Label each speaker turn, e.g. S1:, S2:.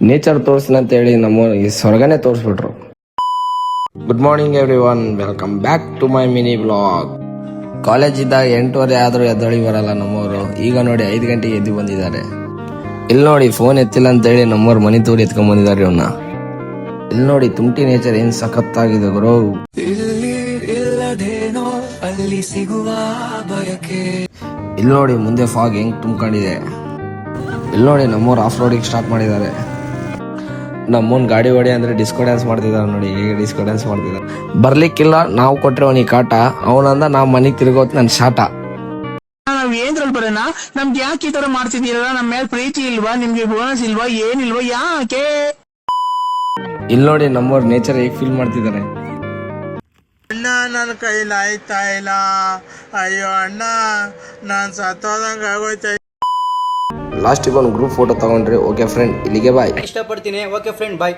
S1: Nature ತೋರಿಸ್ತೀನಿ ಅಂತ ಹೇಳಿ ನಮ್ಮ ಈ ಸ್ವರ್ಗನೇ ತೋರಿಸ್ಬಿಟ್ರು. Good morning everyone, welcome back to my mini blog. College ಇದ್ದಾಗ 8:30 ಆದರೂ ಎದ್ದೊಳಿ ಬರಲ್ಲ ನಮ್ಮವರು. ಈಗ ನೋಡಿ 5 ಗಂಟೆಗೆ ಎದ್ದು ಬಂದಿದ್ದಾರೆ. ಇಲ್ಲಿ ನೋಡಿ ಫೋನ್ ಎತ್ತಿಲ್ಲ ಅಂತ ಹೇಳಿ ನಮ್ಮವ್ರು ಮನೆ ತೂರಿ ಎತ್ಕೊಂಡ್ ಬಂದಿದ್ದಾರೆ ಇವನ್ನ. ಇಲ್ಲಿ ನೋಡಿ ತುಮಟಿ ನೇಚರ್ ಏನ್ ಸಖತ್ತಾಗಿದೆ ಗುರು. ಇಲ್ಲಿ ನೋಡಿ ಮುಂದೆ ಫಾಗ್ ಹೆಂಗ್ ತುಂಬ್ಕೊಂಡಿದೆ. ಇಲ್ಲಿ ನೋಡಿ ನಮ್ಮವ್ರು ಆಫ್ ರೋಡಿಗೆ ಸ್ಟಾರ್ಟ್ ಮಾಡಿದ್ದಾರೆ. ನಮ್ಮನ್ ಗಾಡಿ ಹೊಡಿ ಅಂದ್ರೆ ಡಿಸ್ಕೋ ಡ್ಯಾನ್ಸ್ ಮಾಡ್ತಿದ್ದಾರೆ ನೋಡಿ, ಹೇಗೆ ಡಿಸ್ಕೋ ಡ್ಯಾನ್ಸ್ ಮಾಡ್ತಿದ್ದಾರೆ. ಬರ್ಲಿಕ್ಕಿಲ್ಲ, ನಾವು ಕೊಟ್ರೆ ಅವನಿಗೆ ಕಾಟ, ಅವನಂದ ನಾವ್ ಮನೆಗ್ ತಿರ್ಗೋತ್ ನನ್ ಶಾಟ.
S2: ನಾವ್ ಏನ್ರಲ್ಲಿ ಬರೋಣ, ನಮ್ಗೆ ಯಾಕೆ ಈ ತರ ಮಾಡ್ತಿದ್ದೀರಲ್ಲ, ನಮ್ಮ ಮೇಲೆ ಪ್ರೀತಿ ಇಲ್ವಾ, ನಿಮ್ಗೆ ಬೋನಸ್ ಇಲ್ವಾ, ಏನಿಲ್ವಾ, ಯಾಕೆ?
S1: ಇಲ್ಲಿ ನೋಡಿ ನಮ್ಮವ್ರು ನೇಚರ್ ಹೇಗ್ ಫೀಲ್ ಮಾಡ್ತಿದ್ದಾರೆ.
S3: ಅಣ್ಣ ನನ್ನ ಕೈಲಿ ಆಯ್ತಾ ಇಲ್ಲ, ಅಯ್ಯೋ ಅಣ್ಣ ನಾನು ಸತ್ತೋದಂಗ ಆಗೋಯ್ತಾ.
S1: ಲಾಸ್ಟಿಗೆ ಒಂದು ಗ್ರೂಪ್ ಫೋಟೋ ತಗೊಂಡ್ರಿ. ಓಕೆ ಫ್ರೆಂಡ್, ಇಲ್ಲಿಗೆ ಬಾಯ್.
S4: ಇಷ್ಟಪಡ್ತೀನಿ. ಓಕೆ ಫ್ರೆಂಡ್, ಬಾಯ್.